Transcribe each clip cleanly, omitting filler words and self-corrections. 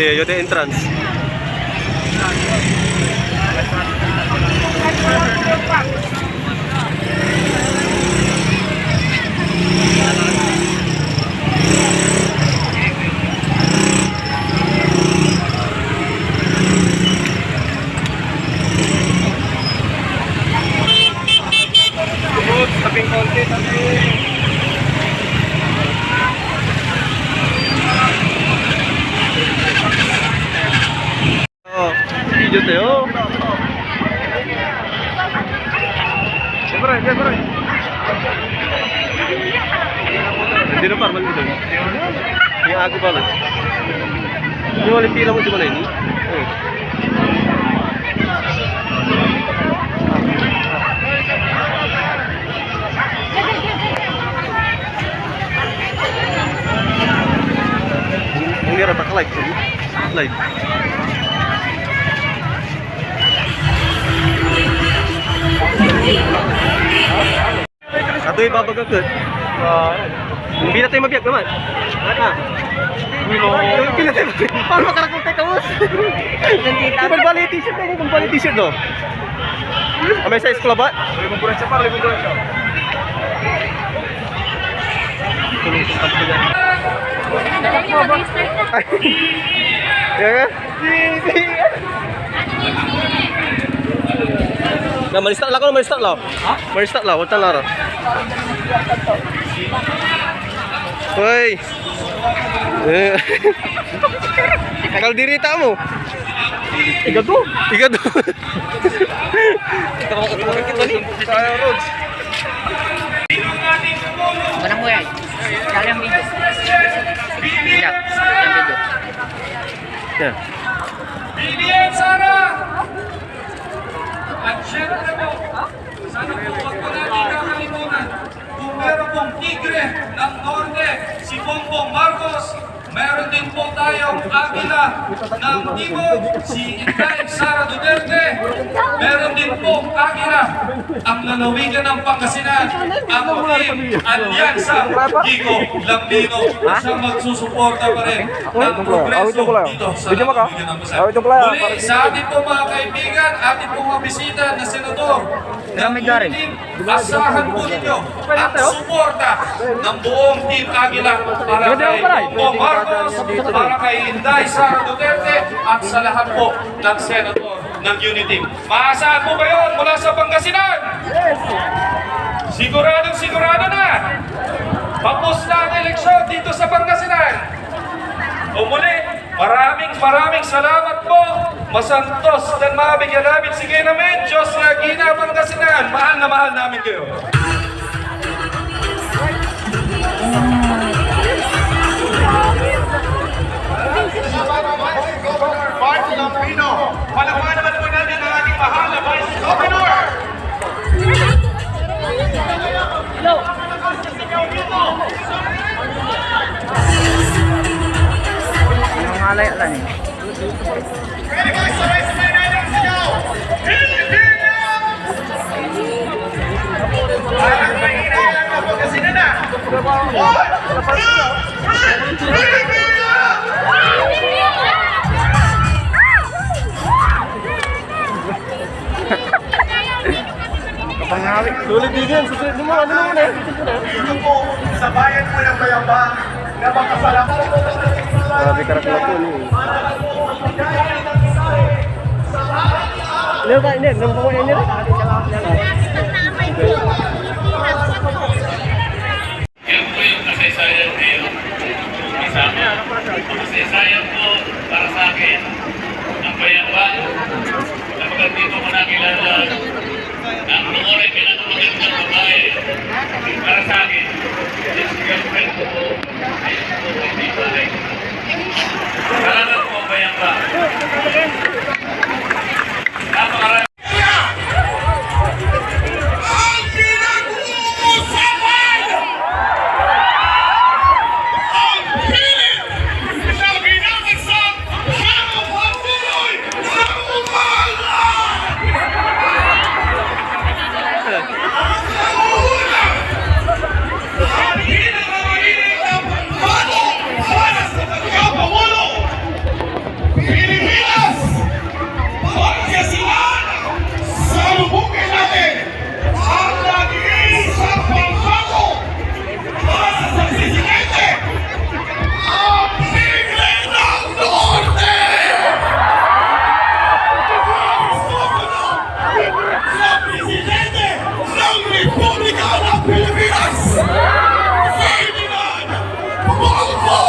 Yun yung entrance. Tabing konti, tabing. Video tayo. Siyempre. Hindi na parang dito. Yung ako pala. Yung walang pila mo di ba na ini? Hindi na tak-live. Live. Ato ibabagagod. Hindi na tayo mabiyak naman. Hindi na tayo mabiyak. Paano makarakol tayo kawos? Kumbali t-shirt na yun. Kumbali t-shirt no. May size ko ba? Liburan siya para. Ya nah, mali-start lah kalau mali-start lah. Hah? Mali-start lah, huwag laro. Woi. Kalau dirita mo. Tiga tuh. Saya Rods. Manang mo yan. Kaya video. Tidak, yang video. Ya. Bilian Sara! At syempre po, sana po huwag ko natin kakalimutan kung meron pong tigre ng Norte, si Bongbong Marcos, meron din po tayong Agila ng Timog, si Inday Sara Duterte, meron din po Agila ang lalawigan ng Pangasinan, ang Team Alyansa Gigo Lambino sa magsusuporta pa rin ng progreso dito sa lalawigan ng Basan. Muli, sa ating po mga kaibigan, ating po mga bisita na senador, asahan po ninyo ang suporta ng buong Team Agila para kay Bongbong Marcos, para kay Inday Sara Duterte at sa lahat po ng senador ng Unity. Maasahan po ba yun mula sa Pangasinan? Yes! Sigurado na! Tapos na ang eleksyon dito sa Pangasinan. O muli, maraming salamat po. Masantos dan mabigyan namin. Sige namin, Diyos na Gina Pangasinan. Mahal na mahal namin kayo. Governor Bart Lambino. Palakpakan naman po natin ang ating mahal na Vice Governor. Hello. Ang alay lang eh. Ready guys, sabay-sabay na yung sigaw. Parang mahina lang na po kasi na. Kapangawit. Sulit din yan. Sulit mo. Ano naman eh? Ito po, sa bayan po ng Bayambang na makasalamat. Grabe karakula po niyo. Ano ba? Hindi. Nang po yan nila. Yan po yung kasaysayan kayo. Isama. Kasaysayan po para sa akin. Ang Bayambang. Kapag dito ko nakilala, ang noon ay pinakamagandang babae. Para sa akin, this girlfriend ko po ay hindi bahay. Salamat po, Bayambang. Napakarami. Pilipinas! Kaibigan! Pumangko!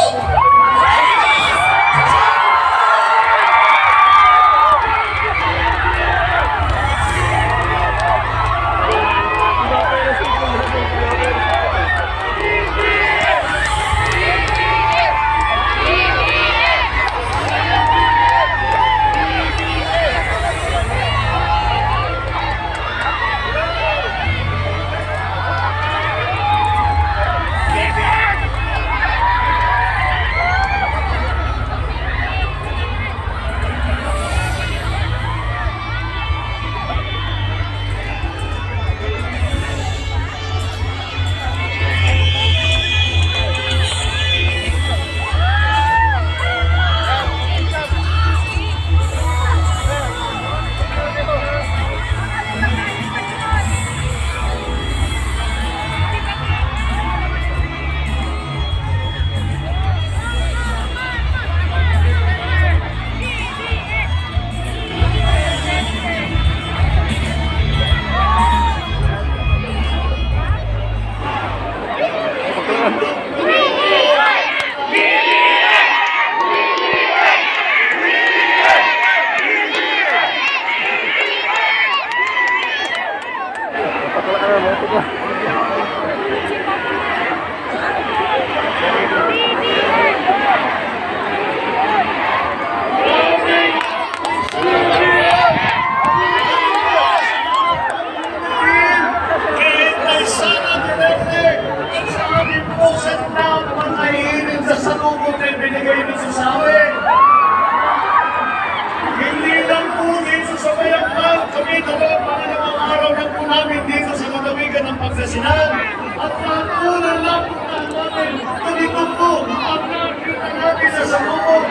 Hindi lang po dito sa Bayakman, kami dalawang pangalawang araw na po namin dito sa Malawigan ng Pangasinan. At natunan lang po natin, ganito po ang nakita natin sa Salubog.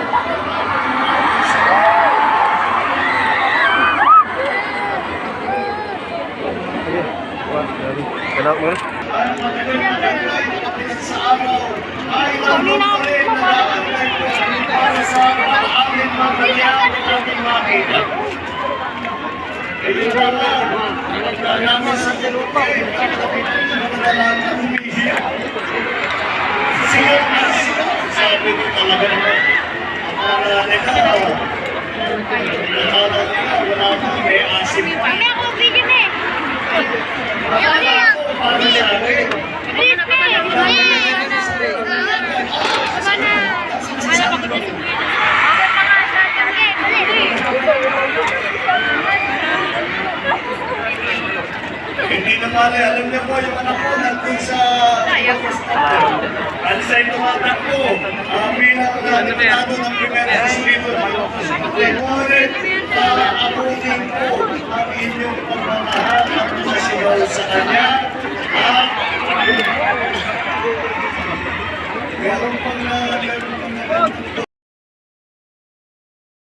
Kenapa mo? Ang matagal sa araw ay nandun pa rin na para sa ating mamamayan at ating makita. Kaya naman, namin sa Jalupay, mga lalaki humihiyak. Siya na siya, sabi ko talaga naman, ang mga ikaw, wala ko may asim. Kami ako bigyan eh. Paano sa akin? Hindi na pala, alam niyo po yung anak ko nandun sa Alisay tumatakbo bilang deputado ng Primera Distrito. Ngunit